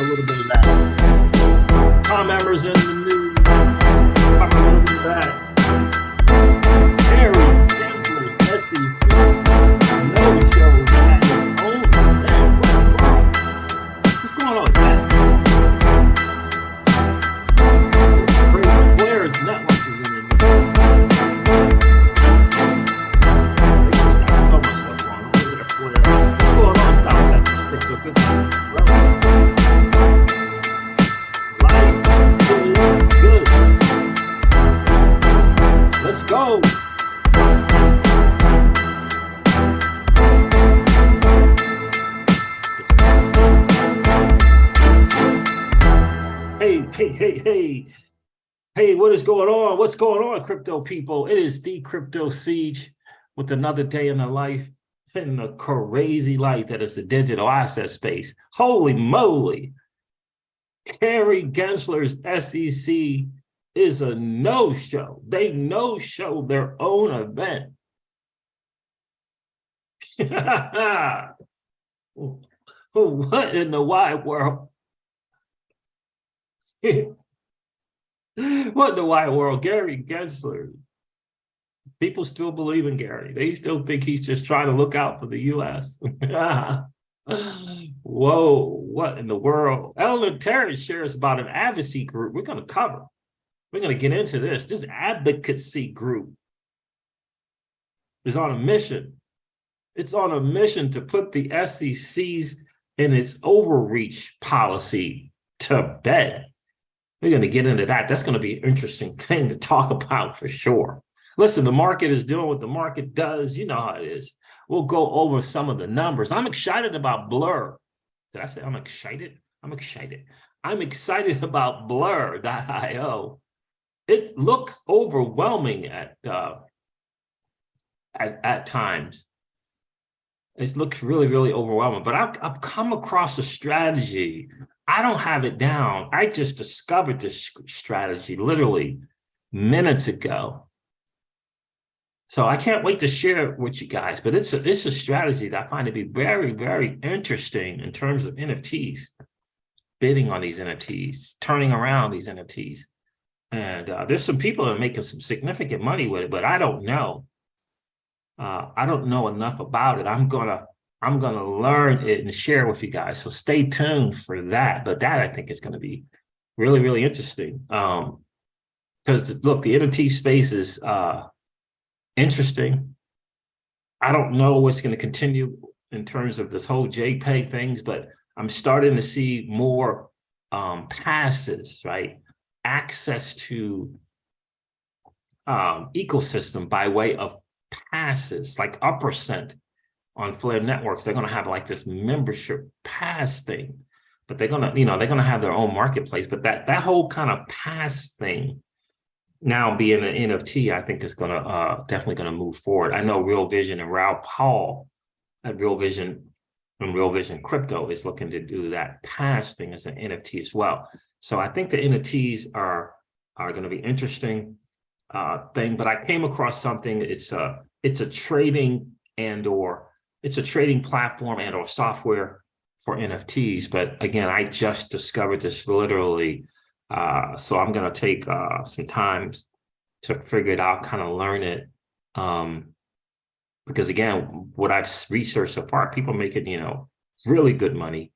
little bit of that. Tom Emmer's in the news. Cover a little bit of that. Harry Gensler, SEC, no shows at its own event. What's going on with that? It's crazy. Blair's Networks is in the news. They just got so much stuff going on. Look at Blair. What's going on, South Texas crypto? Good to see you, bro. Life is good. Let's go. Hey, what is going on? What's going on, crypto people? It is the Crypto Siege with another day in the life, in the crazy life that is the digital asset space. Holy moly. Harry Gensler's SEC is a no-show. They no-show their own event. What in the wide world? What in the wide world? Gary Gensler. People still believe in Gary. They still think he's just trying to look out for the U.S. Whoa, what in the world? Ellen Terrence shares about an advocacy group we're going to cover. We're going to get into this. This advocacy group is on a mission. It's on a mission to put the SEC's and its overreach policy to bed. We're going to get into that. That's going to be an interesting thing to talk about for sure. Listen, the market is doing what the market does. You know how it is. We'll go over some of the numbers. I'm excited about Blur. Did I say I'm excited? I'm excited. I'm excited about Blur.io. It looks overwhelming at times. It looks really, really overwhelming. But I've come across a strategy. I don't have it down. I just discovered this strategy literally minutes ago. So I can't wait to share it with you guys. But it's a strategy that I find to be very, very interesting in terms of NFTs, bidding on these NFTs, turning around these NFTs. And there's some people that are making some significant money with it, but I don't know. I don't know enough about it. I'm gonna learn it and share it with you guys. So stay tuned for that. But that I think is going to be really, really interesting. Because look, the NFT space is interesting. I don't know what's going to continue in terms of this whole JPEG things, but I'm starting to see more passes, right? Access to ecosystem by way of passes, like Uppercent on Flare Networks. They're going to have like this membership pass thing, but they're going to, they're going to have their own marketplace. But that whole kind of pass thing now being an NFT, I think is going to definitely going to move forward. I know Real Vision and Raoul Paul at Real Vision and Real Vision Crypto is looking to do that pass thing as an NFT as well. So I think the NFTs are going to be interesting thing. But I came across something. It's a trading it's a trading platform and or software for NFTs. But again, I just discovered this literally. So I'm going to take some time to figure it out, kind of learn it. Because again, what I've researched so far, people making, really good money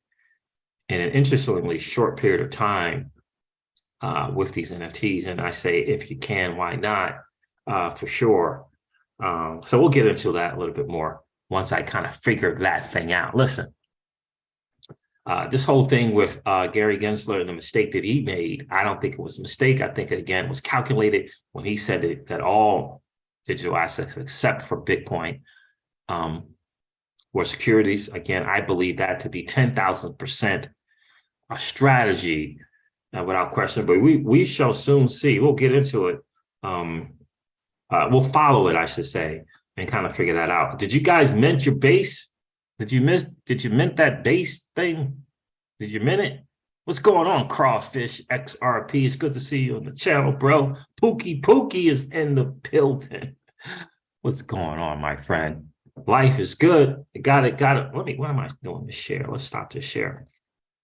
in an interestingly short period of time with these NFTs. And I say, if you can, why not? For sure. So we'll get into that a little bit more once I kind of figure that thing out. Listen, this whole thing with Gary Gensler and the mistake that he made, I don't think it was a mistake. I think, again, it was calculated when he said that all digital assets except for Bitcoin were securities. Again, I believe that to be 10,000% a strategy without question. But we shall soon see. We'll get into it. We'll follow it, I should say, and kind of figure that out. Did you guys mint your base? Did you mint that base thing? Did you mint it? What's going on, Crawfish XRP? It's good to see you on the channel, bro. Pookie is in the building. What's going on, my friend? Life is good. Got it. What am I doing to share? Let's stop to share.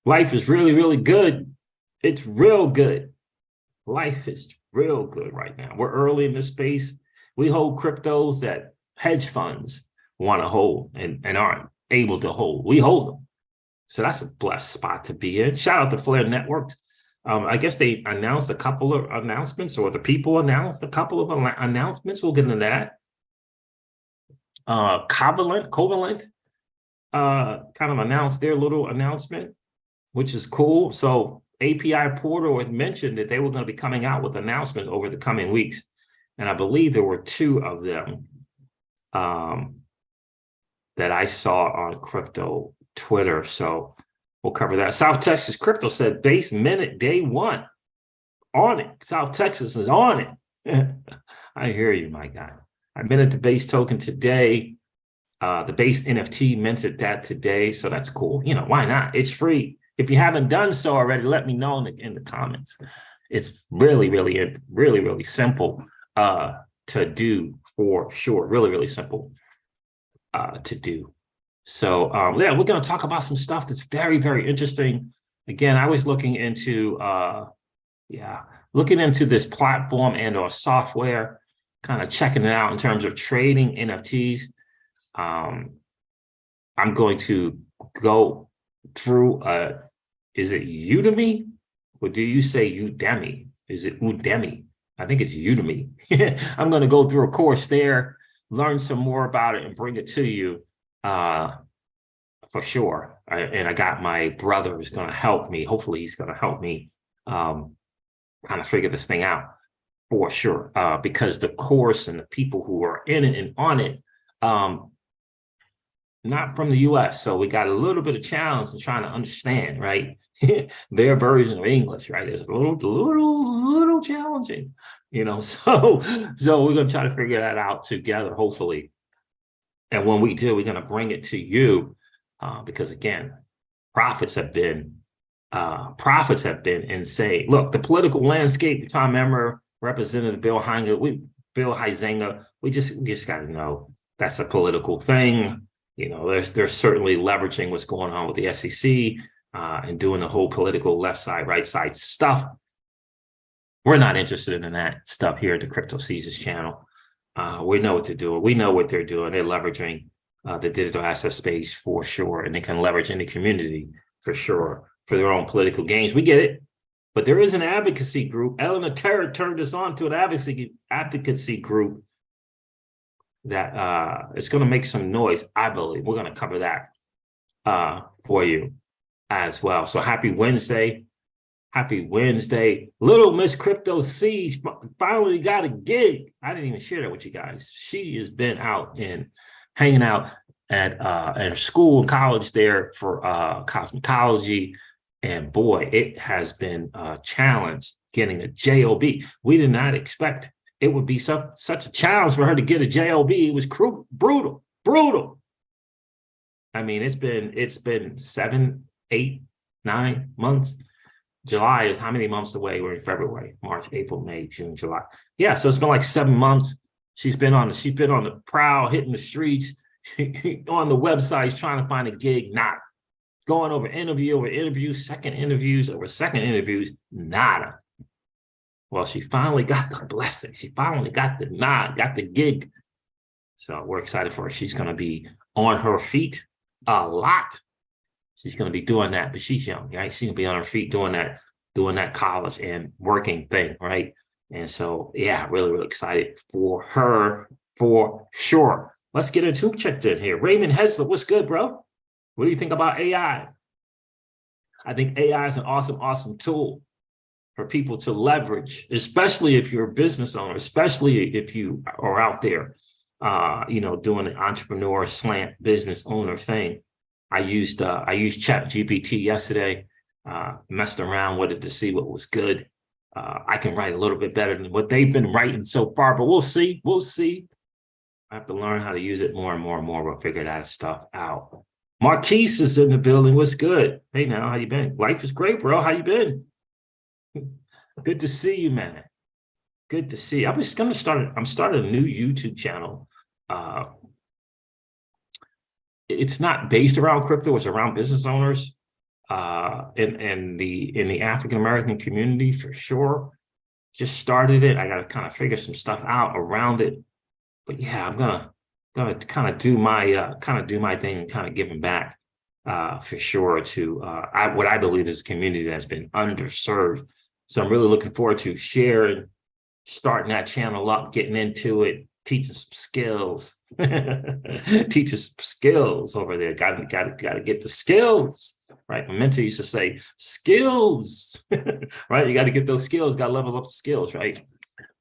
Life is really, really good. It's real good. Life is real good right now. We're early in this space. We hold cryptos that hedge funds want to hold and aren't able to hold. We hold them. So that's a blessed spot to be in. Shout out to Flare Networks. I guess they announced a couple of announcements, or the people announced a couple of announcements. We'll get into that. Covalent kind of announced their little announcement, which is cool. So API Portal had mentioned that they were going to be coming out with announcements over the coming weeks. And I believe there were 2 of them that I saw on crypto Twitter. So we'll cover that. South Texas Crypto said base minute day 1 on it. South Texas is on it. I hear you, my guy. I minted the base token today. The base NFT minted that today. So that's cool. You know, why not? It's free. If you haven't done so already, let me know in the comments. It's really, really, really, really simple to do for sure. Really, really simple to do. So yeah, we're going to talk about some stuff that's very, very interesting. Again, I was looking into this platform and or software, kind of checking it out in terms of trading NFTs. I'm going to go through is it Udemy, or do you say Udemy? Is it Udemy? I think it's Udemy. I'm going to go through a course there, learn some more about it, and bring it to you for sure. And I got my brother who's going to help me. Hopefully he's going to help me kind of figure this thing out for sure, because the course and the people who are in it and on it, not from the US. So we got a little bit of challenge in trying to understand, right? Their version of English, right? It's a little challenging, you know. So we're going to try to figure that out together, hopefully. And when we do, we're going to bring it to you because, again, profits have been insane. Look, the political landscape, Tom Emmer, Representative Bill Huizenga, we just got to know that's a political thing. You know, they're certainly leveraging what's going on with the SEC and doing the whole political left side, right side stuff. We're not interested in that stuff here at the Crypto Caesars channel. We know what they're doing. We know what they're doing. They're leveraging the digital asset space for sure, and they can leverage any community for sure for their own political gains. We get it. But there is an advocacy group. Eleanor Terra turned us on to an advocacy group that it's going to make some noise, I believe. We're going to cover that for you as well. So happy Wednesday. Happy Wednesday. Little Miss Crypto Siege finally got a gig. I didn't even share that with you guys. She has been out and hanging out at school and college there for cosmetology. And boy, it has been a challenge getting a JOB. We did not expect it would be such a challenge for her to get a JOB. It was brutal. I mean, it's been 7, 8, 9 months. July is how many months away? We're in February, March, April, May, June, July. Yeah, so it's been like 7 months. She's been on the prowl, hitting the streets, on the websites, trying to find a gig, not going over interviews, second interviews, nada. Well, she finally got the blessing. She finally got the nod, got the gig. So we're excited for her. She's going to be on her feet a lot. She's going to be doing that, but she's young, right? She's going to be on her feet doing that college and working thing, right? And so, yeah, really, really excited for her for sure. Let's get into checked in here. Raymond Hesler, what's good, bro? What do you think about AI? I think AI is an awesome tool for people to leverage, especially if you're a business owner, especially if you are out there, doing an entrepreneur slant business owner thing. I used ChatGPT yesterday, messed around with it to see what was good. I can write a little bit better than what they've been writing so far, but we'll see. I have to learn how to use it more and more and more. We'll figure that stuff out. Marquise is in the building. What's good? Hey, now, how you been? Life is great, bro. How you been? Good to see you, man. Good to see you. I'm starting a new YouTube channel. It's not based around crypto. It's around business owners. in the African American community for sure. Just started it. I got to kind of figure some stuff out around it. But yeah, I'm gonna kind of do my thing and kind of giving back for sure to what I believe is a community that's been underserved. So I'm really looking forward to sharing, starting that channel up, getting into it, teaching some skills, teaching some skills over there. Got to get the skills. Right. My mentor used to say skills, right? You got to get those skills, got to level up the skills, right?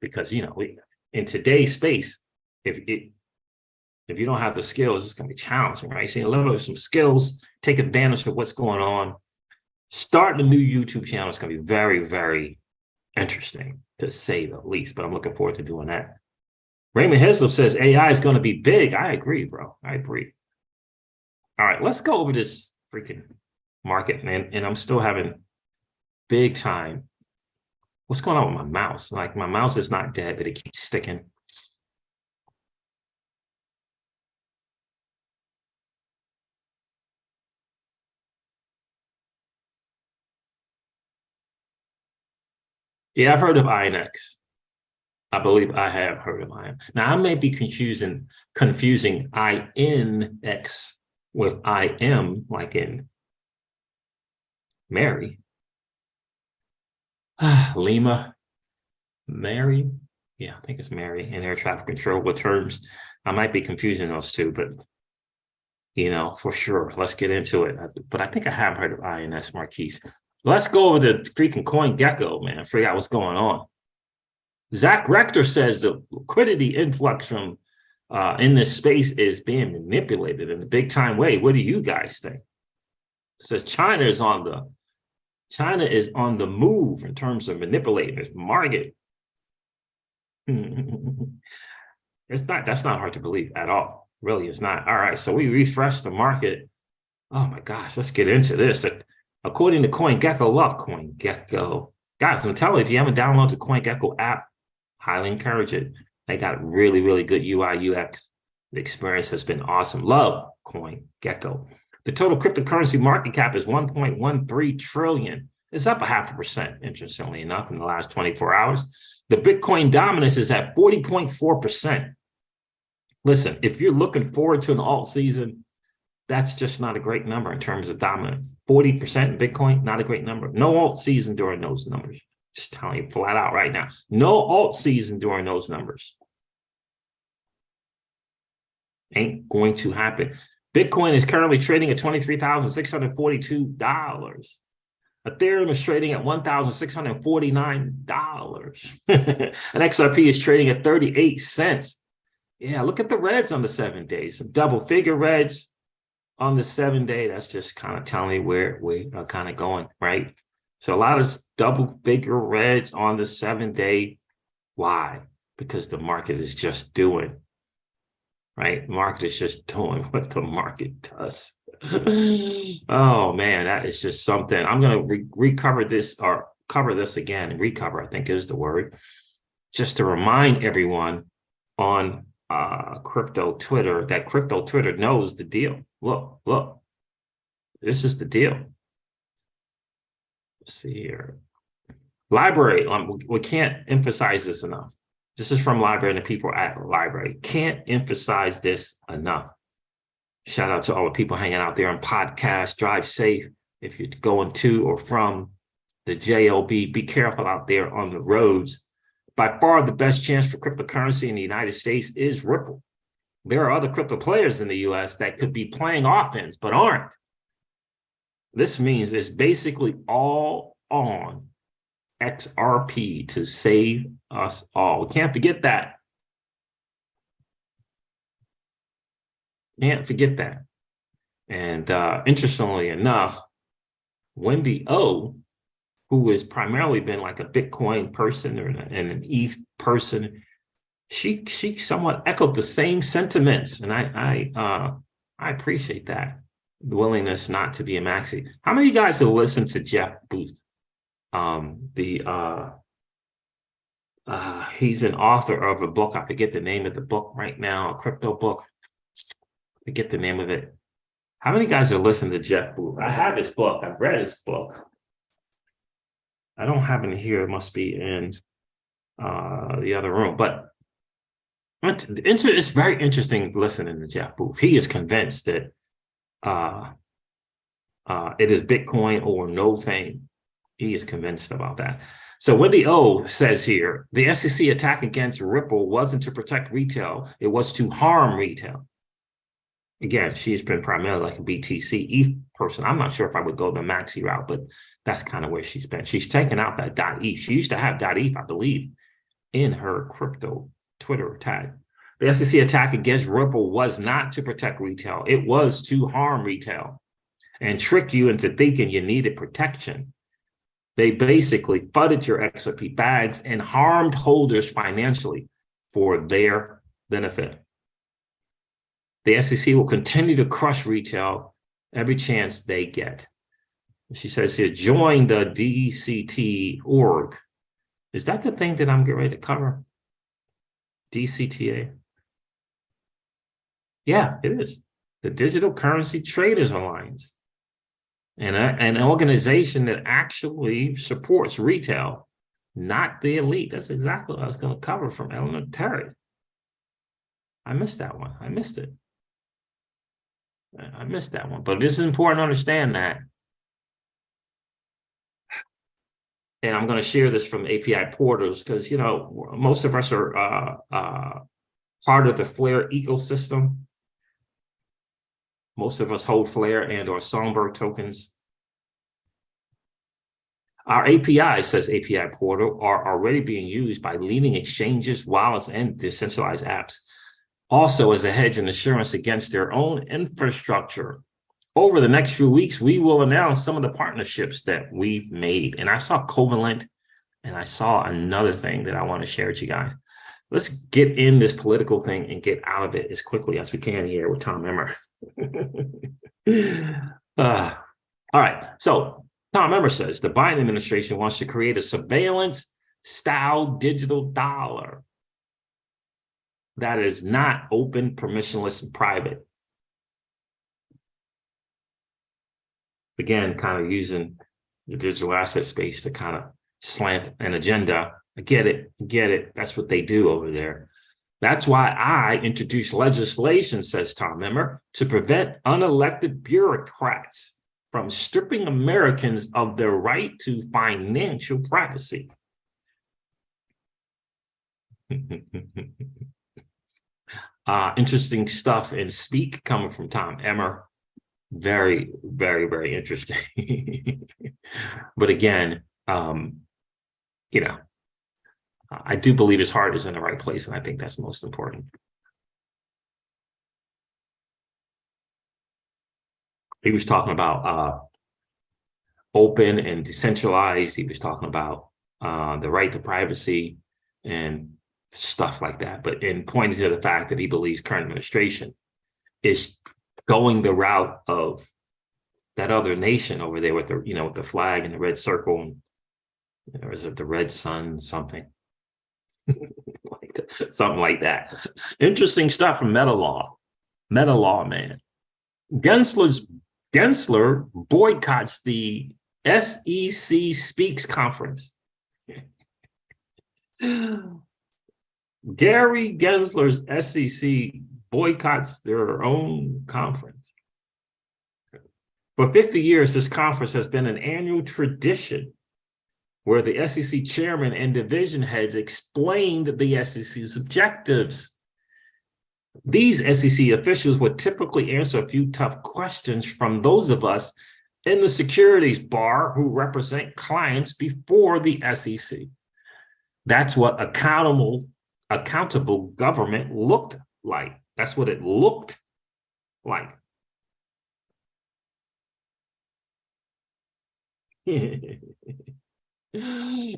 Because, in today's space, if you don't have the skills, it's going to be challenging, right? So you level up some skills, take advantage of what's going on. Starting a new YouTube channel is going to be very, very interesting, to say the least, but I'm looking forward to doing that. Raymond Hislop says AI is going to be big. I agree, bro. I agree. All right, let's go over this freaking market, man. And I'm still having big time. What's going on with my mouse? Like, my mouse is not dead, but it keeps sticking. Yeah, I've heard of INX. I believe I have heard of INX. Now, I may be confusing INX with IM, like in Mary. Lima, Mary. Yeah, I think it's Mary in air traffic control. What terms? I might be confusing those two, but for sure. Let's get into it. But I think I have heard of INS Marquise. Let's go over the freaking coin gecko, man. Figure out what's going on. Zach Rector says the liquidity influx from in this space is being manipulated in a big time way. What do you guys think? Says China is on the move in terms of manipulating this market. That's not hard to believe at all. Really, it's not. All right, so we refresh the market. Oh my gosh, let's get into this. According to CoinGecko, love CoinGecko. Guys, I'm telling you, if you haven't downloaded the CoinGecko app, highly encourage it. They got really, really good UI, UX. The experience has been awesome. Love CoinGecko. The total cryptocurrency market cap is 1.13 trillion. It's up 0.5%, interestingly enough, in the last 24 hours. The Bitcoin dominance is at 40.4%. Listen, if you're looking forward to an alt season, that's just not a great number in terms of dominance. 40% in Bitcoin, not a great number. No alt season during those numbers. Just telling you flat out right now. No alt season during those numbers. Ain't going to happen. Bitcoin is currently trading at $23,642. Ethereum is trading at $1,649. And XRP is trading at 38 cents. Yeah, look at the reds on the 7 days. Some double figure reds on the 7 day. That's just kind of telling you where we are kind of going, right? So a lot of double figure reds on the 7 day. Why? Because the market is just doing, right? The market is just doing what the market does. Oh man, that is just something. I'm going to recover this, or cover this again. Recover, I think is the word. Just to remind everyone on crypto Twitter that crypto Twitter knows the deal. Look, this is the deal. Let's see here. Library, we can't emphasize this enough. This is from Library and the people at Library. Can't emphasize this enough. Shout out to all the people hanging out there on podcasts. Drive safe if you're going to or from the JOB. Be careful out there on the roads. By far, the best chance for cryptocurrency in the United States is Ripple. There are other crypto players in the US that could be playing offense, but aren't. This means it's basically all on XRP to save us all. We can't forget that. Can't forget that. And interestingly enough, Wendy O, who has primarily been like a Bitcoin person and an ETH person, she somewhat echoed the same sentiments, and I appreciate that, the willingness not to be a maxi. How many of you guys have listened to Jeff Booth? He's an author of a book. I forget the name of the book right now, a crypto book. I forget the name of it. How many guys are listening to Jeff Booth? I have his book. I've read his book. I don't have it here. It must be in the other room. But it's very interesting listening to Jeff Booth. He is convinced that it is Bitcoin or no thing. He is convinced about that. So Wendy O says here, the SEC attack against Ripple wasn't to protect retail. It was to harm retail. Again, she's been primarily like a BTC ETH person. I'm not sure if I would go the maxi route, but that's kind of where she's been. She's taken out that .eth. She used to have .eth, I believe, in her crypto Twitter tag. The SEC attack against Ripple was not to protect retail. It was to harm retail and trick you into thinking you needed protection. They basically fudded your XRP bags and harmed holders financially for their benefit. The SEC will continue to crush retail every chance they get. She says here, join the DCT org. Is that the thing that I'm getting ready to cover? DCTA? Yeah, it is. The Digital Currency Traders Alliance. And an organization that actually supports retail, not the elite. That's exactly what I was going to cover from Eleanor Terry. I missed that one. I missed it. I missed that one. But this is important to understand that. And I'm going to share this from API portals because, you know, most of us are part of the Flare ecosystem. Most of us hold Flare and or Songbird tokens. Our API, says API Portal, are already being used by leading exchanges, wallets, and decentralized apps, also as a hedge and assurance against their own infrastructure. Over the next few weeks, we will announce some of the partnerships that we've made. And I saw Covalent, and I saw another thing that I want to share with you guys. Let's get in this political thing and get out of it as quickly as we can here with Tom Emmer. All right. So Tom Emmer says the Biden administration wants to create a surveillance-style digital dollar that is not open, permissionless, and private. Again, kind of using the digital asset space to kind of slant an agenda. I get it. That's what they do over there. That's why I introduced legislation, says Tom Emmer, to prevent unelected bureaucrats from stripping Americans of their right to financial privacy. Interesting stuff in Speak coming from Tom Emmer. Very, very, very interesting. But again, you know, I do believe his heart is in the right place, and I think that's most important. He was talking about open and decentralized. He was talking about the right to privacy and stuff like that, but in pointing to the fact that he believes current administration is going the route of that other nation over there with the, you know, with the flag and the red circle, and or is it the red sun, something something like that. Interesting stuff from Metalaw, man. Gensler boycotts the SEC Speaks conference. Gary Gensler's SEC boycotts their own conference. For 50 years, this conference has been an annual tradition where the SEC chairman and division heads explained the SEC's objectives. These SEC officials would typically answer a few tough questions from those of us in the securities bar who represent clients before the SEC. That's what accountable government looked like. That's what it looked like.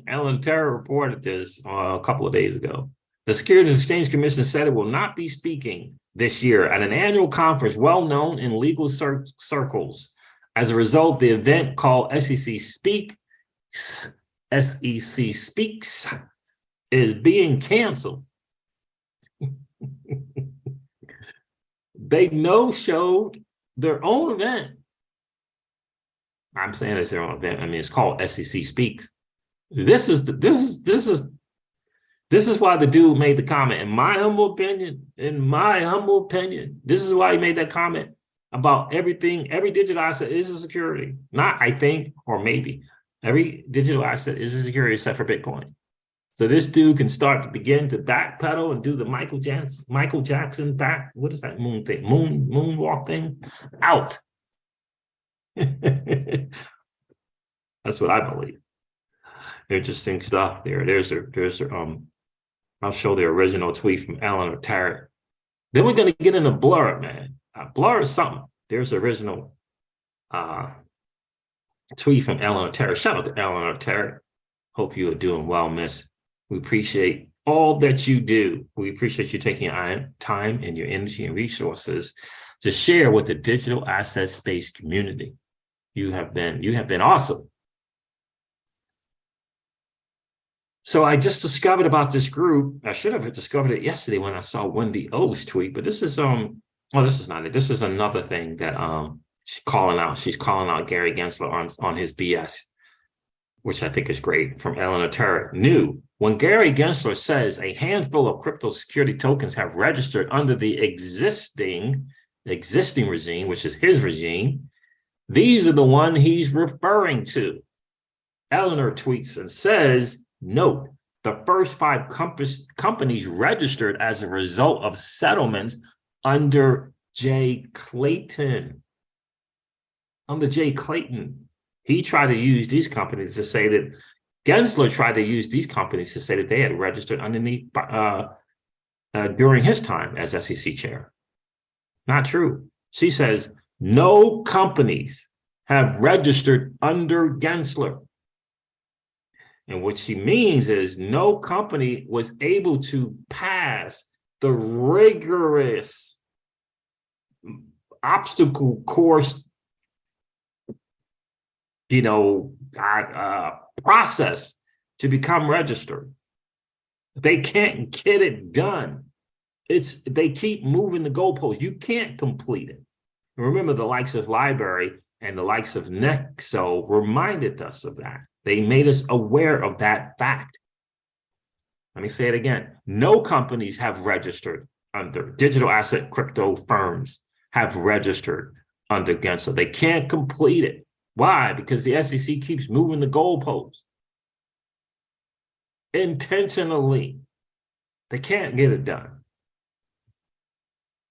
Alan Terra reported this a couple of days ago. The Securities and Exchange Commission said it will not be speaking this year at an annual conference well known in legal circles. As a result, the event called SEC Speaks is being canceled. They no-showed their own event. I'm saying it's their own event. I mean, it's called SEC Speaks. This is why the dude made the comment. In my humble opinion, this is why he made that comment about everything. Every digital asset is a security. Not I think or maybe. Every digital asset is a security except for Bitcoin. So this dude can begin to backpedal and do the Michael Jackson back. What is that moon thing? Moonwalk thing? Out. That's what I believe. Interesting stuff there. I'll show the original tweet from Eleanor Tarrant. Then we're going to get into Blur, man. Blur is something. There's the original tweet from Eleanor Tarrant. Shout out to Eleanor Tarrant. Hope you are doing well, miss. We appreciate all that you do. We appreciate you taking your time and your energy and resources to share with the digital asset space community. You have been awesome. So I just discovered about this group. I should have discovered it yesterday when I saw Wendy O's tweet, but this is this is not it. This is another thing that she's calling out. She's calling out Gary Gensler on his BS, which I think is great, from Eleanor Tarrant. New, when Gary Gensler says a handful of crypto security tokens have registered under the existing regime, which is his regime, these are the one he's referring to. Eleanor tweets and says, note, the first 5 companies registered as a result of settlements under Jay Clayton. Under Jay Clayton, he tried to use these companies to say that Gensler tried to use these companies to say that they had registered underneath during his time as SEC chair. Not true. She says no companies have registered under Gensler. And what she means is no company was able to pass the rigorous obstacle course, process to become registered. They can't get it done. They keep moving the goalposts. You can't complete it. Remember, the likes of Library and the likes of Nexo reminded us of that. They made us aware of that fact. Let me say it again. No companies have registered under digital asset crypto firms have registered under Gensler. They can't complete it. Why? Because the SEC keeps moving the goalposts intentionally. They can't get it done.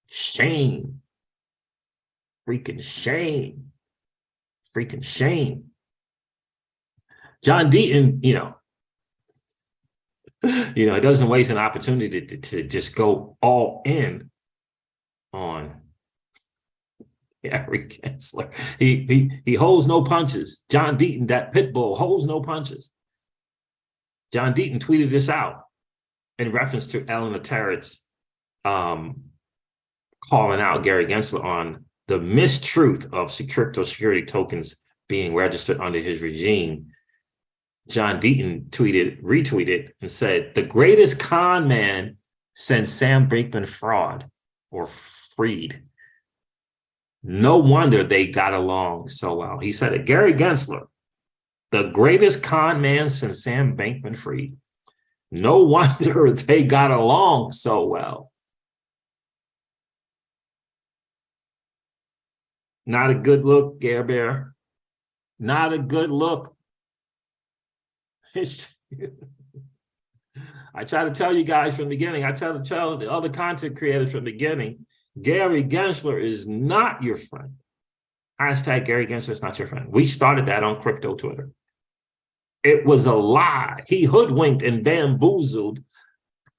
Shame. Freaking shame. Freaking shame. John Deaton, it doesn't waste an opportunity to just go all in on Gary Gensler. He holds no punches. John Deaton, that pit bull, holds no punches. John Deaton tweeted this out in reference to Eleanor Tarrant's calling out Gary Gensler on the mistruth of crypto security tokens being registered under his regime. John Deaton retweeted and said, the greatest con man since Sam Bankman Fried. No wonder they got along so well. He said it. Gary Gensler, the greatest con man since Sam Bankman Fried. No wonder they got along so well. Not a good look, Gare Bear. Not a good look. I try to tell you guys from the beginning. I tell the other content creators from the beginning, Gary Gensler is not your friend. Hashtag Gary Gensler is not your friend. We started that on crypto Twitter. It was a lie. He hoodwinked and bamboozled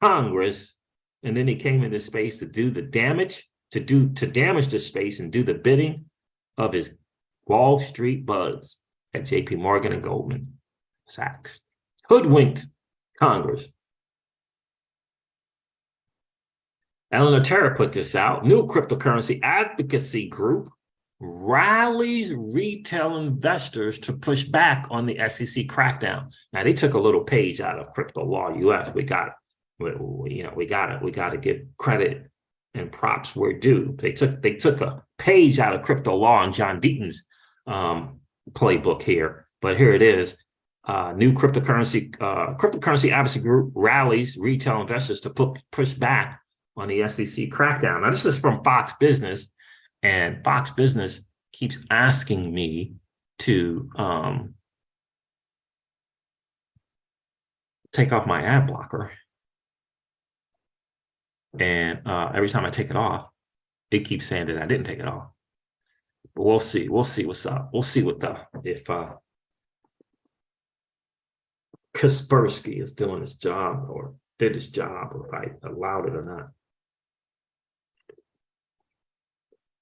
Congress, and then he came into space to do the damage, to damage the space and do the bidding of his Wall Street buds at JP Morgan and Goldman Sachs. Hoodwinked Congress. Eleanor Tarrant put this out. New cryptocurrency advocacy group rallies retail investors to push back on the SEC crackdown. Now, they took a little page out of Crypto Law US. We got to give credit and props were due. They took a page out of crypto law and John Deaton's playbook here, but here it is. New cryptocurrency advocacy group rallies retail investors to push back on the SEC crackdown. Now, this is from Fox Business, and Fox Business keeps asking me to take off my ad blocker. And every time I take it off, it keeps saying that I didn't take it off. But we'll see. We'll see what's up. We'll see if Kaspersky is doing his job or did his job, or if I allowed it or not.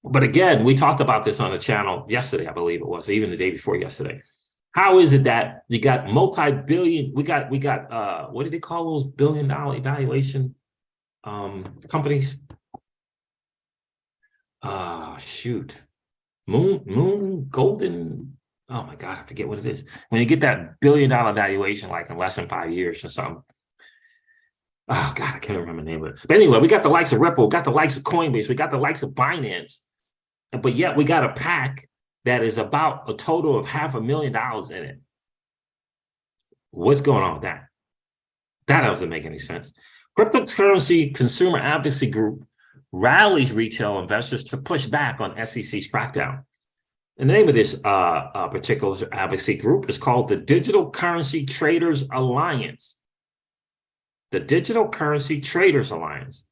But again, we talked about this on the channel yesterday, I believe it was, even the day before yesterday. How is it that you got multi-billion, we got what did they call those billion-dollar evaluation companies? Shoot. Moon Golden. Oh my God, I forget what it is. When you get that billion-dollar valuation, like in less than 5 years or something. Oh God, I can't remember the name of it. But anyway, we got the likes of Ripple, got the likes of Coinbase, we got the likes of Binance, but yet we got a pack that is about a total of $500,000 in it. What's going on with that? That doesn't make any sense. Cryptocurrency Consumer Advocacy Group rallies retail investors to push back on SEC's crackdown. And the name of this particular advocacy group is called the Digital Currency Traders Alliance. The Digital Currency Traders Alliance.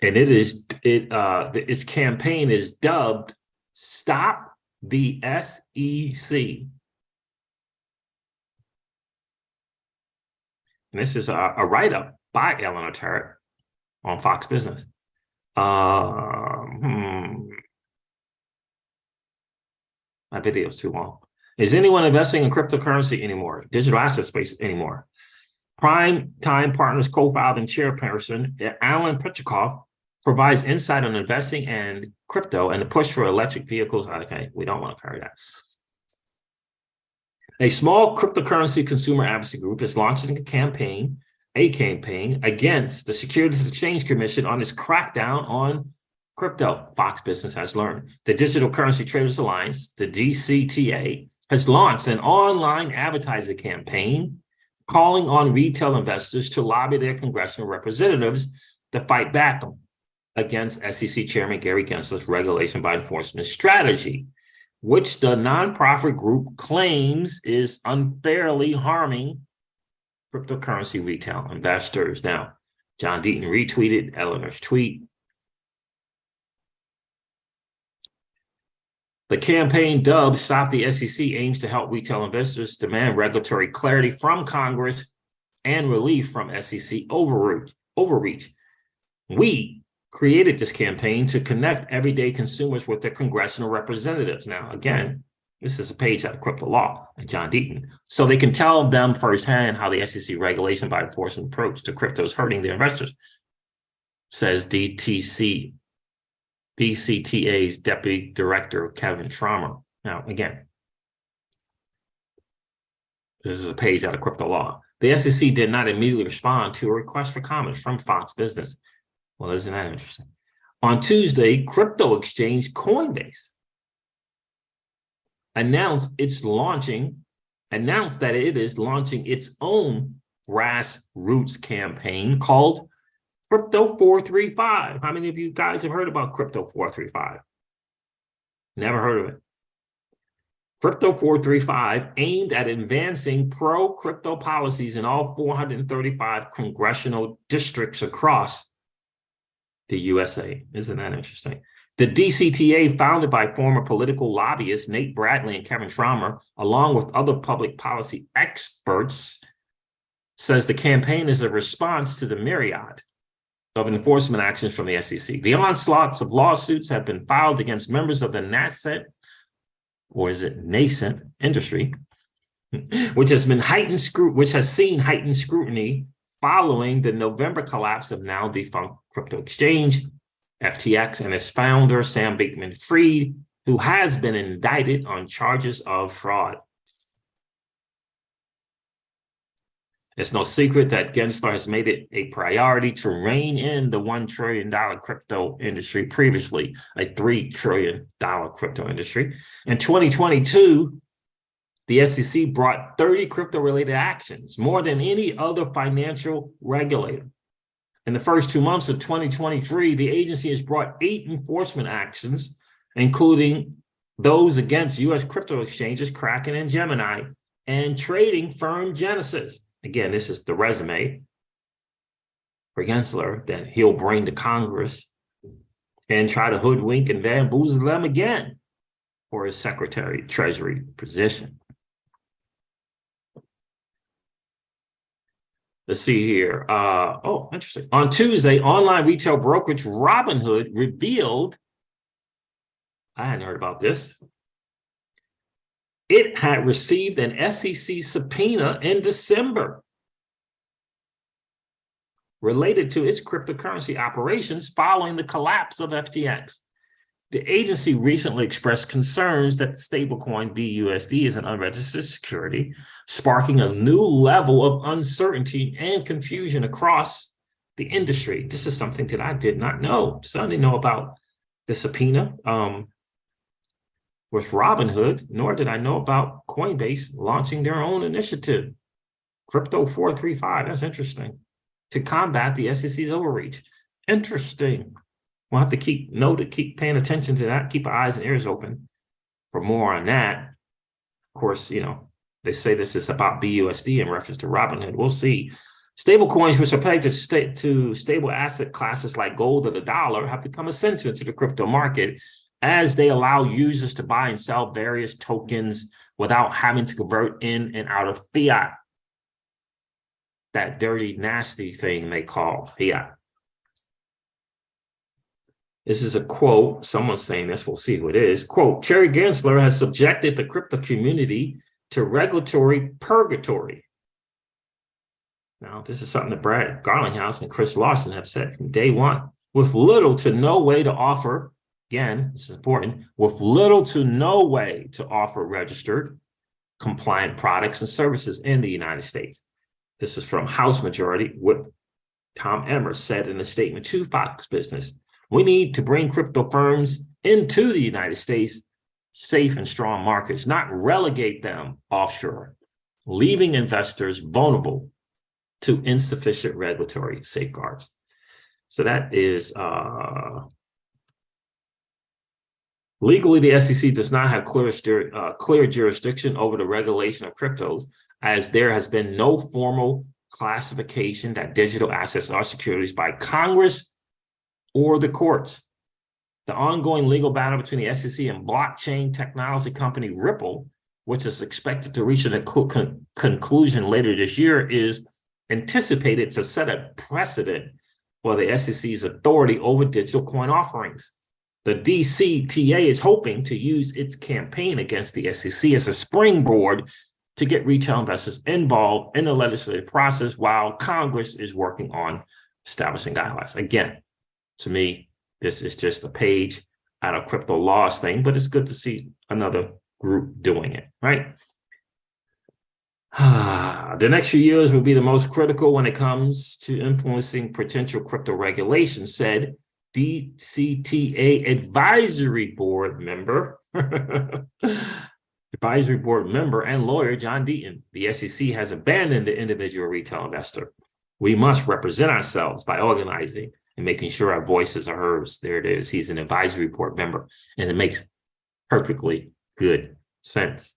And its campaign is dubbed Stop the SEC. And this is a write-up by Eleanor Terrett on Fox Business. My video's too long. Is anyone investing in cryptocurrency anymore? Digital asset space anymore? Prime Time Partners co-founder and chairperson Alan Petrikov provides insight on investing and crypto and the push for electric vehicles. Okay, we don't want to carry that. A small cryptocurrency consumer advocacy group is launching a campaign against the Securities Exchange Commission on its crackdown on crypto, Fox Business has learned. The Digital Currency Traders Alliance, the DCTA, has launched an online advertising campaign calling on retail investors to lobby their congressional representatives to fight back against SEC Chairman Gary Gensler's regulation by enforcement strategy, which the nonprofit group claims is unfairly harming cryptocurrency retail investors. Now, John Deaton retweeted Eleanor's tweet. The campaign dubbed Stop the SEC aims to help retail investors demand regulatory clarity from Congress and relief from SEC overreach. We created this campaign to connect everyday consumers with their congressional representatives. Now, again, this is a page out of Crypto Law and John Deaton. So they can tell them firsthand how the SEC regulation by enforcement approach to crypto is hurting their investors, says DCTA's Deputy Director, Kevin Traumer. Now, again, this is a page out of Crypto Law. The SEC did not immediately respond to a request for comments from Fox Business. Well, isn't that interesting? On Tuesday, crypto exchange Coinbase announced that it is launching its own grassroots campaign called Crypto 435. How many of you guys have heard about Crypto 435? Never heard of it. Crypto 435 aimed at advancing pro-crypto policies in all 435 congressional districts across the USA. Isn't that interesting? The DCTA, founded by former political lobbyists Nate Bradley and Kevin Traumer, along with other public policy experts, says the campaign is a response to the myriad of enforcement actions from the SEC. The onslaughts of lawsuits have been filed against members of the nascent industry, which has seen heightened scrutiny following the November collapse of now defunct crypto exchange, FTX, and its founder, Sam Bankman-Fried, who has been indicted on charges of fraud. It's no secret that Gensler has made it a priority to rein in the $1 trillion crypto industry, previously a $3 trillion crypto industry. In 2022, the SEC brought 30 crypto-related actions, more than any other financial regulator. In the first 2 months of 2023, the agency has brought 8 enforcement actions, including those against U.S. crypto exchanges, Kraken and Gemini, and trading firm Genesis. Again, this is the resume for Gensler that he'll bring to Congress and try to hoodwink and bamboozle them again for his Secretary of Treasury position. Let's see here. Oh, interesting. On Tuesday, online retail brokerage Robinhood revealed, I hadn't heard about this, it had received an SEC subpoena in December related to its cryptocurrency operations following the collapse of FTX. The agency recently expressed concerns that stablecoin BUSD is an unregistered security, sparking a new level of uncertainty and confusion across the industry. This is something that I did not know. So I didn't know about the subpoena with Robinhood, nor did I know about Coinbase launching their own initiative, Crypto 435. That's interesting. To combat the SEC's overreach. Interesting. We'll have to keep paying attention to that, keep our eyes and ears open for more on that. Of course, you know, they say this is about BUSD in reference to Robinhood. We'll see. Stable coins, which are pegged to stable asset classes like gold or the dollar, have become essential to the crypto market as they allow users to buy and sell various tokens without having to convert in and out of fiat. That dirty, nasty thing they call fiat. This is a quote. Someone's saying this. We'll see who it is. Quote, Chair Gensler has subjected the crypto community to regulatory purgatory. Now, this is something that Brad Garlinghouse and Chris Lawson have said from day one. With little to no way to offer, again, this is important, with little to no way to offer registered, compliant products and services in the United States. This is from House Majority Whip Tom Emmer said in a statement to Fox Business. We need to bring crypto firms into the United States, safe and strong markets, not relegate them offshore, leaving investors vulnerable to insufficient regulatory safeguards. So that is legally, the SEC does not have clear jurisdiction over the regulation of cryptos, as there has been no formal classification that digital assets are securities by Congress or the courts. The ongoing legal battle between the SEC and blockchain technology company Ripple, which is expected to reach a conclusion later this year, is anticipated to set a precedent for the SEC's authority over digital coin offerings. The DCTA is hoping to use its campaign against the SEC as a springboard to get retail investors involved in the legislative process while Congress is working on establishing guidelines. Again, to me, this is just a page out of crypto laws thing, but it's good to see another group doing it, right? The next few years will be the most critical when it comes to influencing potential crypto regulation, said DCTA advisory board member, and lawyer John Deaton. The SEC has abandoned the individual retail investor. We must represent ourselves by organizing and making sure our voices are heard. There it is. He's an advisory board member, and it makes perfectly good sense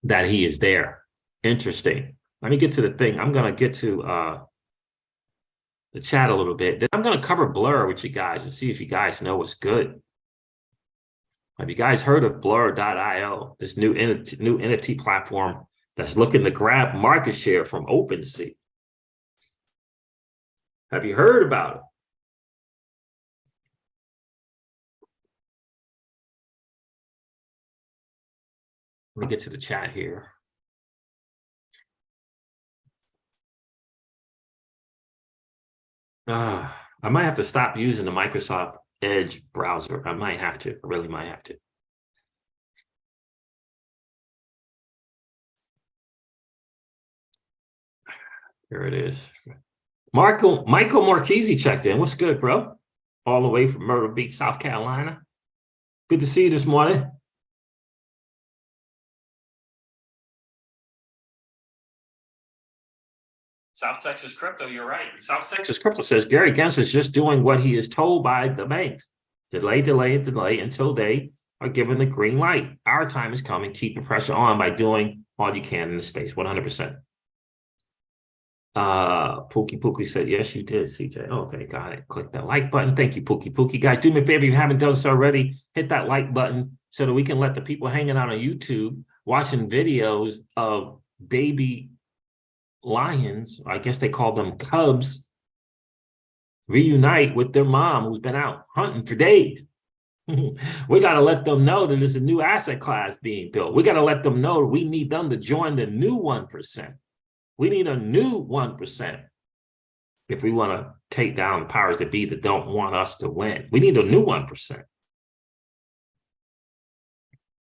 that he is there. Interesting. Let me get to the thing. I'm going to get to the chat a little bit. Then I'm going to cover Blur with you guys and see if you guys know what's good. Have you guys heard of Blur.io, this new NFT platform that's looking to grab market share from OpenSea? Have you heard about it? Let me get to the chat here. I might have to stop using the Microsoft Edge browser. I might have to. I really might have to. There it is. Michael Marchese checked in. What's good, bro? All the way from Myrtle Beach, South Carolina. Good to see you this morning. South Texas Crypto, you're right. South Texas Crypto says Gary Gensler is just doing what he is told by the banks. Delay until they are given the green light. Our time is coming. Keep the pressure on by doing all you can in the space. 100%. Pookie said, yes, you did, CJ. Okay, got it. Click that like button. Thank you, Pookie. Guys, do me a favor if you haven't done so already, hit that like button so that we can let the people hanging out on YouTube watching videos of baby lions, I guess they call them cubs, reunite with their mom who's been out hunting for days. We got to let them know that there's a new asset class being built. We got to let them know we need them to join the new 1%. We need a new 1% if we want to take down the powers that be that don't want us to win. We need a new 1%.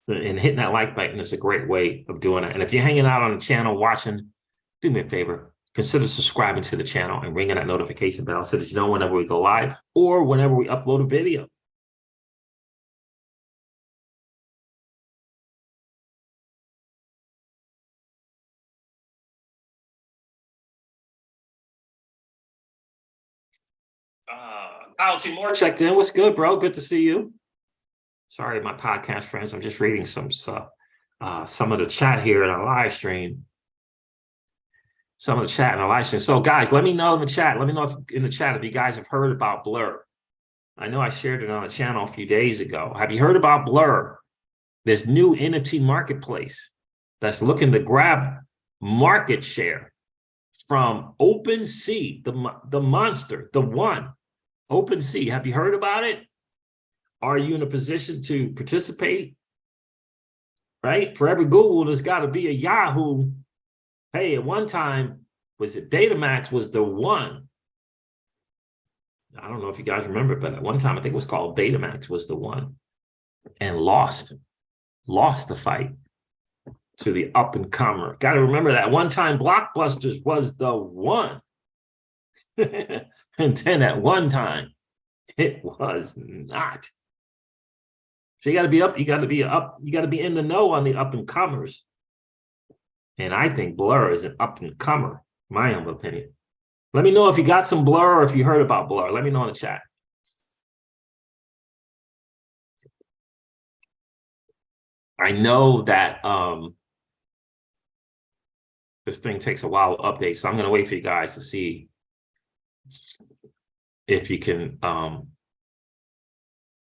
And hitting that like button is a great way of doing it. And if you're hanging out on the channel watching, do me a favor, consider subscribing to the channel and ringing that notification bell so that you know whenever we go live or whenever we upload a video. Kyle Timor checked in. What's good, bro? Good to see you. Sorry, my podcast friends. I'm just reading some of the chat here in our live stream. Some of the chat in our live stream. So, guys, let me know in the chat. Let me know if you guys have heard about Blur. I know I shared it on the channel a few days ago. Have you heard about Blur? This new NFT marketplace that's looking to grab market share from OpenSea, the monster, the one. OpenSea, have you heard about it? Are you in a position to participate? Right? For every Google, there's got to be a Yahoo. Hey, at one time, was it Datamax was the one? I don't know if you guys remember, but at one time, I think it was called Datamax was the one and lost the fight to the up-and-comer. Got to remember that one time Blockbusters was the one. And then at one time, it was not. So you got to be up, you got to be in the know on the up-and-comers. And I think Blur is an up-and-comer, my own opinion. Let me know if you got some Blur or if you heard about Blur. Let me know in the chat. I know that this thing takes a while to update, so I'm going to wait for you guys to see if you can,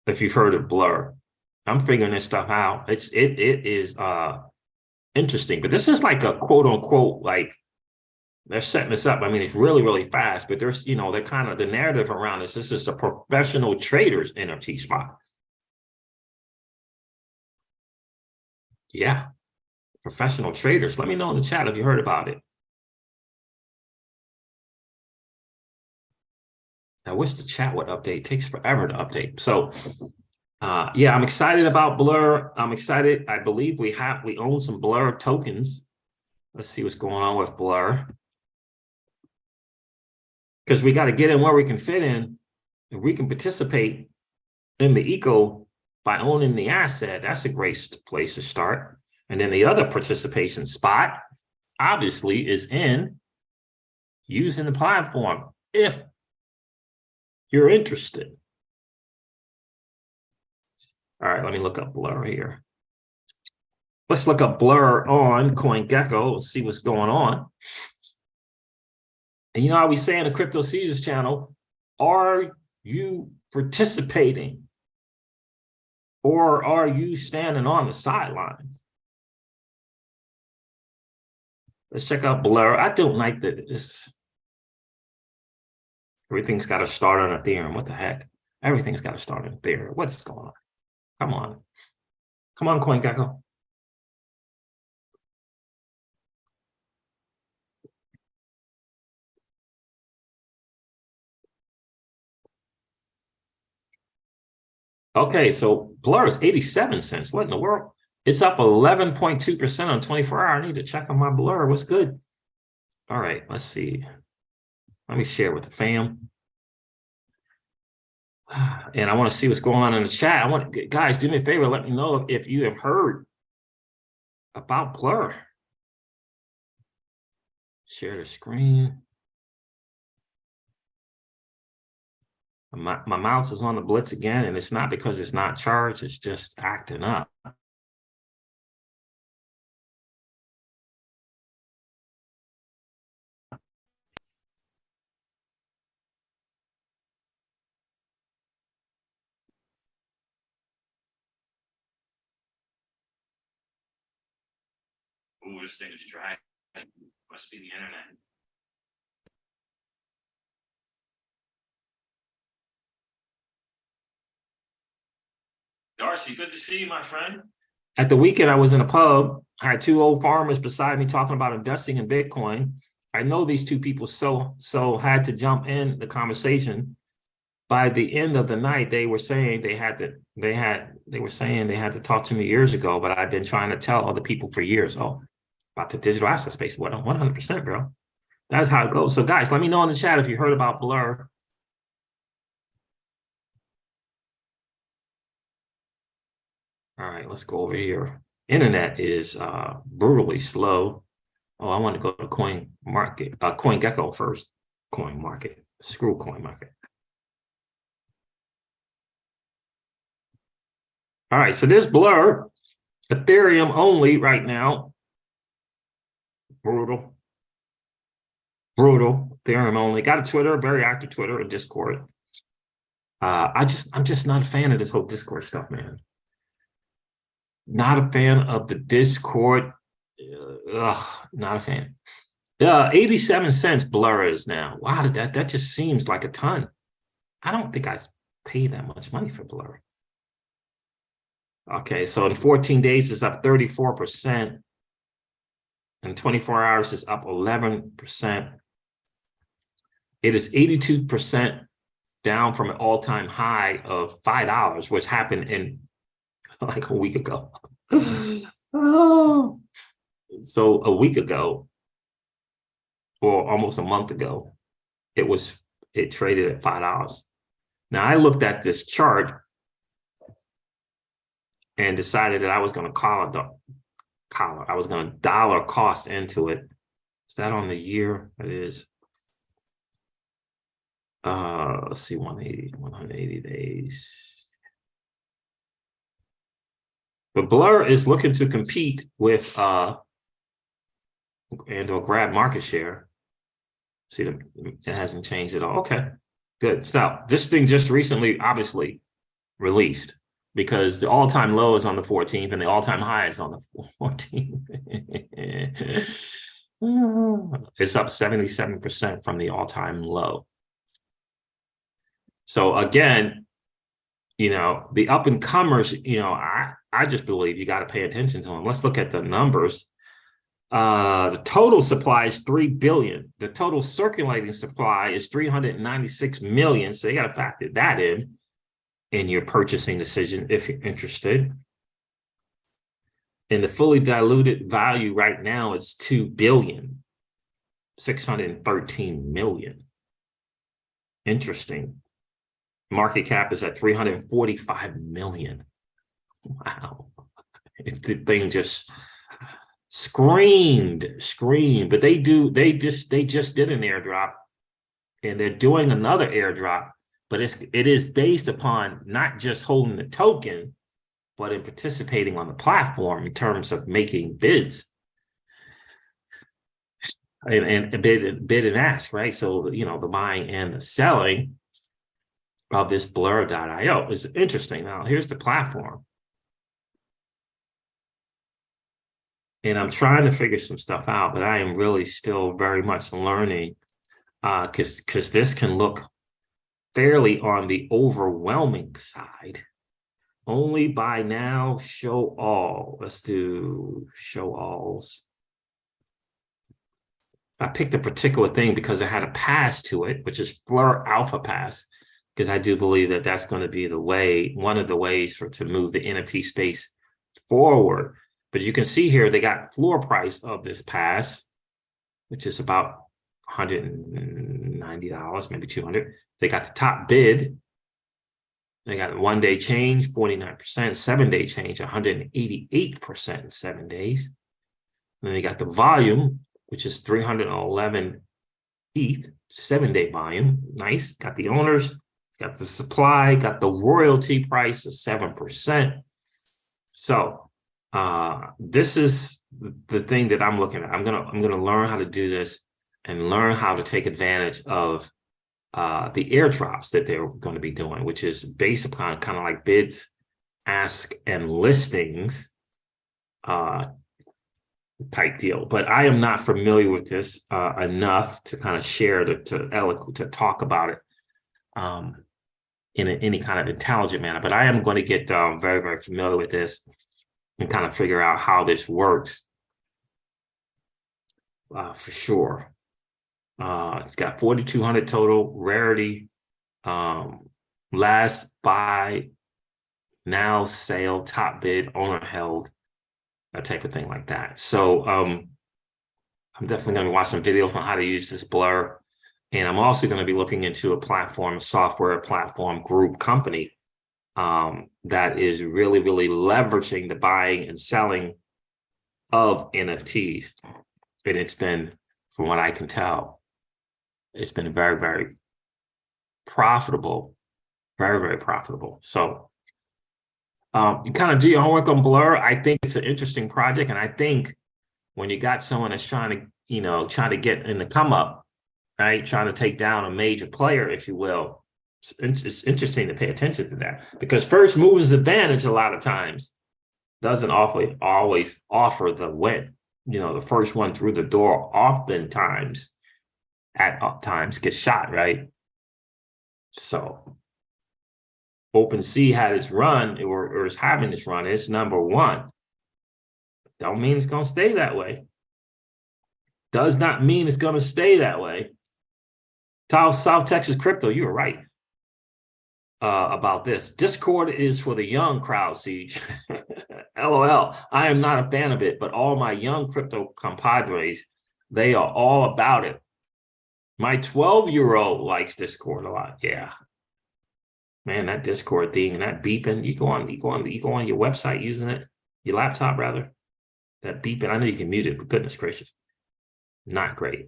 if you've heard of Blur. I'm figuring this stuff out. It is interesting, but this is like a quote unquote, like they're setting this up. I mean, it's really, really fast, but there's, they're kind of the narrative around this. This is the professional traders NFT spot. Yeah. Professional traders. Let me know in the chat if you heard about it. I wish the chat would update. It takes forever to update. So yeah, I'm excited about Blur. I'm excited. I believe we own some Blur tokens. Let's see what's going on with Blur. Because we got to get in where we can fit in. If we can participate in the eco by owning the asset, that's a great place to start. And then the other participation spot, obviously, is in using the platform if you're interested. All right, let me look up Blur here. Let's look up Blur on CoinGecko. Let's see what's going on. And how we say in the Crypto Caesars channel, are you participating or are you standing on the sidelines? Let's check out Blur. I don't like that everything's got to start on Ethereum. What the heck? Everything's got to start on Ethereum. What's going on? Come on. Come on, CoinGecko. Okay, so Blur is 87 cents. What in the world? It's up 11.2% on 24 hour. I need to check on my Blur. What's good? All right, let's see. Let me share with the fam. And I want to see what's going on in the chat. I want guys, do me a favor, let me know if you have heard about Blur. Share the screen. My mouse is on the blitz again, and it's not because it's not charged, it's just acting up. Ooh, this thing is dry. Must be the internet. Darcy, good to see you, my friend. At the weekend, I was in a pub. I had two old farmers beside me talking about investing in Bitcoin. I know these two people so had to jump in the conversation. By the end of the night, they were saying they had to talk to me years ago, but I've been trying to tell other people for years. Oh, about the digital asset space. What 100%, bro. That's how it goes. So guys, let me know in the chat if you heard about Blur. All right, let's go over here. Internet is brutally slow. Oh, I want to go to Coin Market, CoinGecko first. Coin Market. Screw Coin Market. All right, so there's Blur. Ethereum only right now. Brutal. Ethereum only. Got a Twitter, very active Twitter and Discord. I'm just not a fan of this whole Discord stuff, man. Not a fan of the Discord. Not a fan. 87 cents Blur is now. Wow, that just seems like a ton. I don't think I paid that much money for Blur. Okay, so in 14 days, it's up 34%. In 24 hours, it's up 11%. It is 82% down from an all-time high of $5, which happened in like a week ago. Oh, so a week ago, or almost a month ago, it traded at $5. Now I looked at this chart and decided that I was going to I was going to dollar cost into it. Is that on the year? It is. Let's see, 180 days. But Blur is looking to compete with and or grab market share. See, it hasn't changed at all. Okay, good. So this thing just recently, obviously, released because the all-time low is on the 14th and the all-time high is on the 14th. It's up 77% from the all-time low. So again, the up-and-comers, I just believe you got to pay attention to them. Let's look at the numbers. The total supply is 3 billion. The total circulating supply is 396 million. So you got to factor that in your purchasing decision if you're interested. And the fully diluted value right now is 2,613 million. Interesting. Market cap is at 345 million. Wow. The thing just screamed, but they just did an airdrop and they're doing another airdrop, but it is based upon not just holding the token, but in participating on the platform in terms of making bids and bid and ask, right? So, the buying and the selling of this Blur.io is interesting. Now, here's the platform. And I'm trying to figure some stuff out, but I am really still very much learning because this can look fairly on the overwhelming side. Only buy now, show all. Let's do show alls. I picked a particular thing because it had a pass to it, which is Blur Alpha Pass, because I do believe that that's going to be the way, one of the ways to move the NFT space forward. But you can see here, they got floor price of this pass which is about $190, maybe 200. They got the top bid. They got 1-day change, 49%, 7-day change, 188% in 7 days. And then they got the volume, which is 311 ETH, 7-day volume. Nice. Got the owners, got the supply, got the royalty price of 7%. So this is the thing that I'm looking at. I'm gonna learn how to do this and learn how to take advantage of the airdrops that they're going to be doing, which is based upon kind of like bids, ask, and listings type deal. But I am not familiar with this enough to kind of share, to talk about it in any kind of intelligent manner. But I am going to get very, very familiar with this and kind of figure out how this works for sure. It's got 4,200 total rarity, last buy, now sale, top bid, owner held, that type of thing like that. So I'm definitely going to watch some videos on how to use this Blur. And I'm also going to be looking into a platform, software platform group company that is really, really leveraging the buying and selling of NFTs. And it's been, from what I can tell, it's been very, very profitable, very, very profitable. So you kind of do your homework on Blur. I think it's an interesting project. And I think when you got someone that's trying to get in the come up, right, trying to take down a major player, if you will, it's interesting to pay attention to that, because first mover's advantage a lot of times doesn't always offer the win. The first one through the door oftentimes at times gets shot, right? So OpenSea had its run, or is having its run. It's number one. Don't mean it's going to stay that way. Does not mean it's going to stay that way. South Texas Crypto, you were right about this. Discord is for the young crowd, Siege. LOL. I am not a fan of it, but all my young crypto compadres, they are all about it. My 12-year-old likes Discord a lot. Yeah. Man, that Discord thing and that beeping, you go on your website using it, your laptop rather. That beeping, I know you can mute it, but goodness gracious. Not great.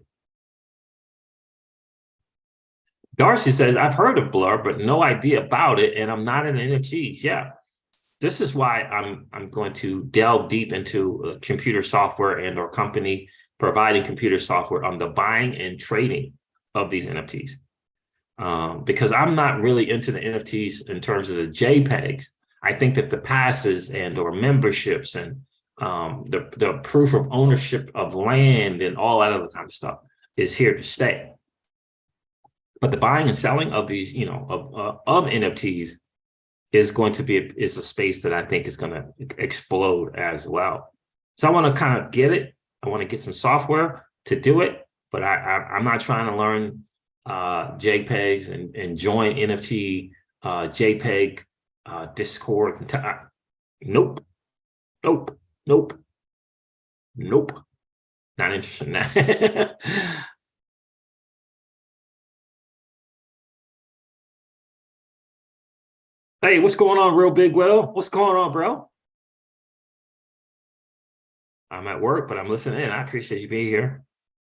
Darcy says, I've heard of Blur, but no idea about it, and I'm not in NFTs. Yeah. This is why I'm going to delve deep into computer software and or company providing computer software on the buying and trading of these NFTs. Because I'm not really into the NFTs in terms of the JPEGs. I think that the passes and or memberships and the proof of ownership of land and all that other kind of stuff is here to stay. But the buying and selling of these, of NFTs is going to be a space that I think is going to explode as well. So I want to kind of get it. I want to get some software to do it, but I'm not trying to learn JPEGs and join NFT JPEG Discord. Nope. Not interested in that. Hey, what's going on, Real Big Will? What's going on, bro? I'm at work, but I'm listening in. I appreciate you being here.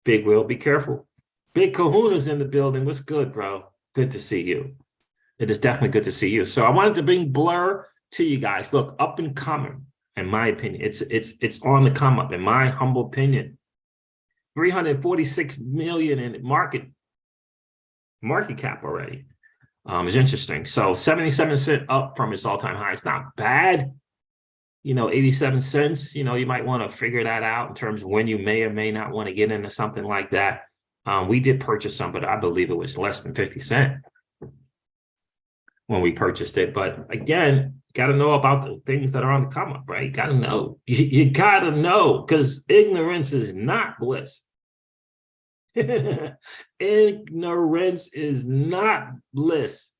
Big Will, be careful. Big Kahuna's in the building. What's good, bro? Good to see you. It is definitely good to see you. So I wanted to bring Blur to you guys. Look, up and coming, in my opinion. It's on the come up, in my humble opinion. 346 million in market cap already. It's interesting. So 77 cents up from its all-time high. It's not bad. 87 cents. You might want to figure that out in terms of when you may or may not want to get into something like that. We did purchase some, but I believe it was less than 50 cents when we purchased it. But again, got to know about the things that are on the come up, right? Got to know. You got to know, because ignorance is not bliss. Ignorance is not bliss.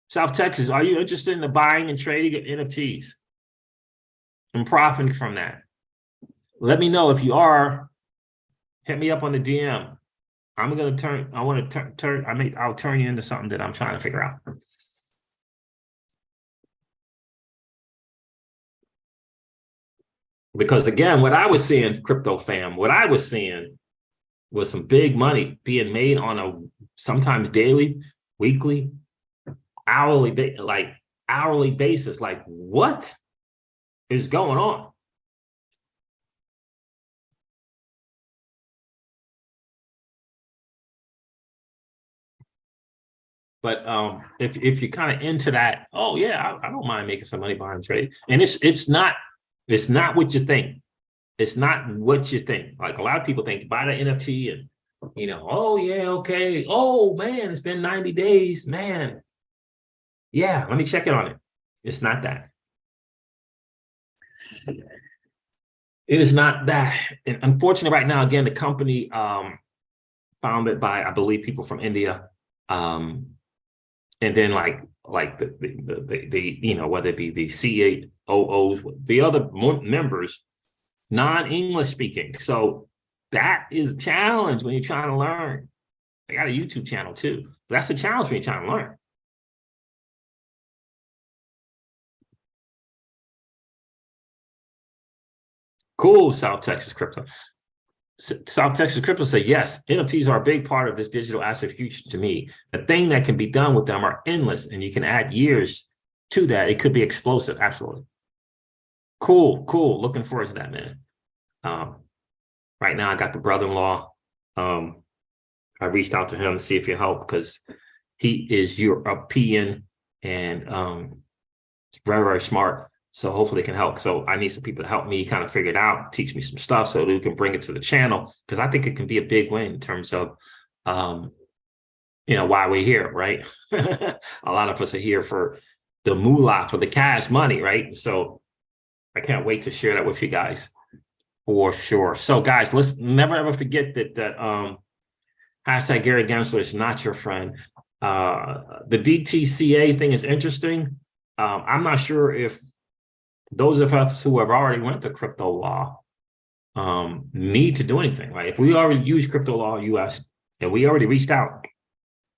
South Texas, are you interested in the buying and trading of NFTs and profiting from that? Let me know if you are. hit me up on the DM. I'm gonna turn. I want to turn. I'll turn you into something that I'm trying to figure out. Because again, what I was seeing, crypto fam, what I was seeing was some big money being made on a sometimes daily, weekly, hourly, like hourly basis. Like, what is going on? But if you're kind of into that, oh yeah, I don't mind making some money behind trade. And it's not what you think. It's not what you think. Like a lot of people think buy the NFT and oh yeah, okay. Oh man, it's been 90 days, man. Yeah, let me check it on it. It's not that. It is not that. And unfortunately, right now, again, the company founded by, I believe, people from India. And then like the whether it be the COOs, the other members, non-English speaking. So that is a challenge when you're trying to learn. I got a YouTube channel too. That's a challenge when you're trying to learn. Cool, South Texas Crypto. South Texas Crypto said, yes, NFTs are a big part of this digital asset future to me. The thing that can be done with them are endless, and you can add years to that. It could be explosive. Absolutely. Cool, cool. Looking forward to that, man. Right now, I got the brother-in-law. I reached out to him to see if he'll help because he is European and very, very smart. So hopefully they can help. So I need some people to help me kind of figure it out, teach me some stuff so that we can bring it to the channel. Because I think it can be a big win in terms of, why we're here, right? A lot of us are here for the moolah, for the cash money, right? So I can't wait to share that with you guys for sure. So guys, let's never ever forget that hashtag Gary Gensler is not your friend. The DTCA thing is interesting. I'm not sure if those of us who have already went to crypto law need to do anything, right? If we already use crypto law US and we already reached out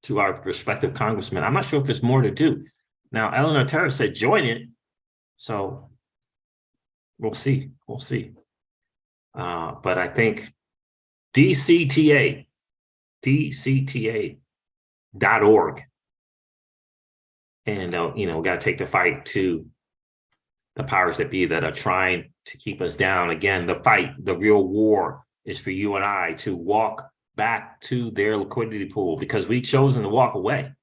to our respective congressmen, I'm not sure if there's more to do. Now, Eleanor Terra said join it. So we'll see. We'll see. But I think DCTA.org. And, got to take the fight to the powers that be that are trying to keep us down. Again, the fight, the real war is for you and I to walk back to their liquidity pool because we've chosen to walk away.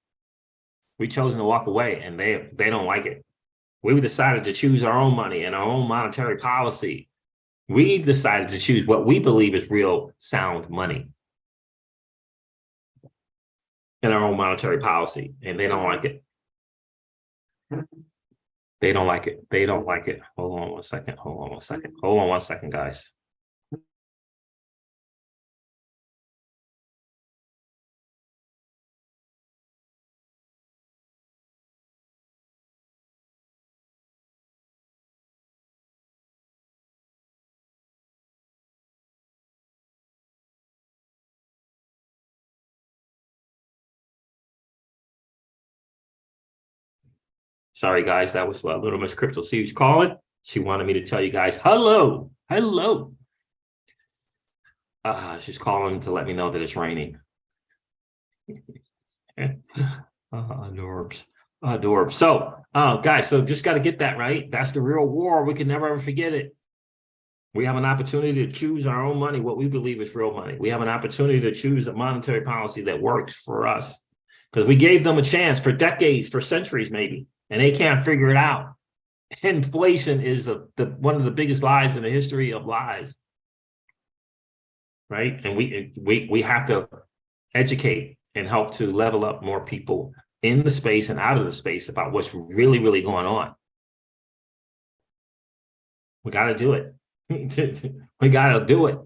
We've chosen to walk away and they don't like it. We've decided to choose our own money and our own monetary policy. We've decided to choose what we believe is real sound money in our own monetary policy, and they don't like it. They don't like it. They don't like it. Hold on one second. Hold on one second. Hold on one second, guys. Sorry, guys. That was Little Miss Crypto. See who's calling? She wanted me to tell you guys, hello. Hello. She's calling to let me know that it's raining. Adorbs. Adorbs. So, guys, so just got to get that right. That's the real war. We can never ever forget it. We have an opportunity to choose our own money, what we believe is real money. We have an opportunity to choose a monetary policy that works for us because we gave them a chance for decades, for centuries maybe, and they can't figure it out. Inflation is one of the biggest lies in the history of lies, right? And we have to educate and help to level up more people in the space and out of the space about what's really, really going on. We got to do it. We got to do it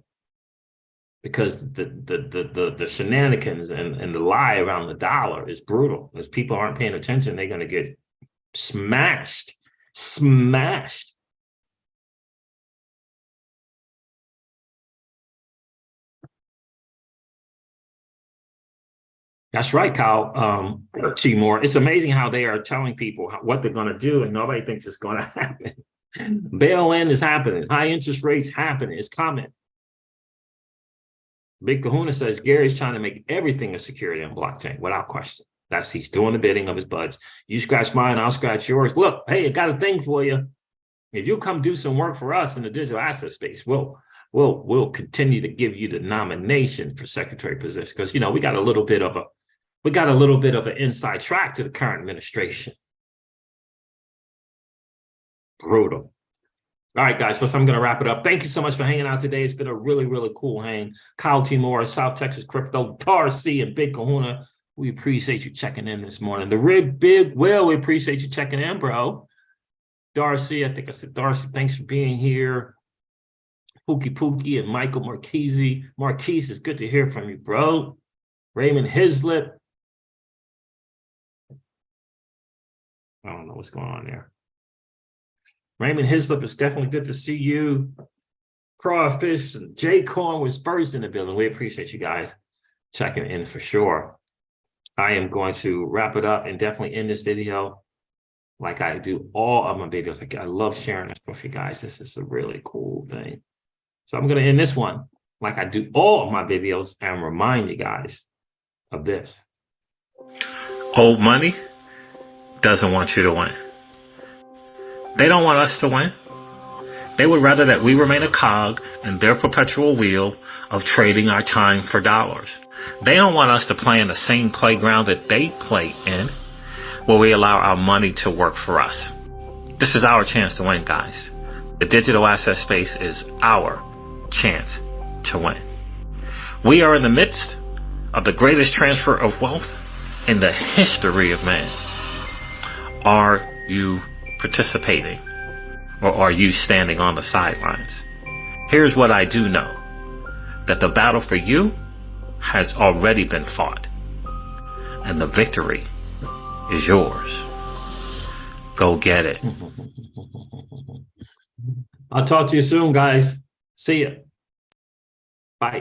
because the shenanigans and the lie around the dollar is brutal. If people aren't paying attention, they're going to get smashed. That's right, Kyle. Timor. It's amazing how they are telling people what they're going to do, and nobody thinks it's going to happen. Bail-in is happening. High interest rates happening. It's coming. Big Kahuna says Gary's trying to make everything a security on blockchain without question. He's doing the bidding of his buds. You scratch mine, I'll scratch yours. Look, hey, I got a thing for you. If you come do some work for us in the digital asset space, we'll continue to give you the nomination for secretary position, because we got a little bit of an inside track to the current administration. Brutal. All right, guys, so I'm going to wrap it up. Thank you so much for hanging out today. It's been a really, really cool hang. Kyle Timor, South Texas Crypto, Darcy, and Big Kahuna, we appreciate you checking in this morning. The Rig Big Will, we appreciate you checking in, bro. Darcy, I think I said Darcy, thanks for being here. Pookie and Michael Marquise. Marquise, it's good to hear from you, bro. Raymond Hislop. I don't know what's going on there. Raymond Hislop, it's definitely good to see you. Crawfish and J Corn was first in the building. We appreciate you guys checking in for sure. I am going to wrap it up and definitely end this video like I do all of my videos. Like, I love sharing this with you guys. This is a really cool thing. So I'm going to end this one like I do all of my videos and remind you guys of this. Old money doesn't want you to win. They don't want us to win. They would rather that we remain a cog in their perpetual wheel of trading our time for dollars. They don't want us to play in the same playground that they play in, where we allow our money to work for us. This is our chance to win, guys. The digital asset space is our chance to win. We are in the midst of the greatest transfer of wealth in the history of man. Are you participating, or are you standing on the sidelines? Here's what I do know, that the battle for you has already been fought, and the victory is yours. Go get it. I'll talk to you soon, guys. See ya.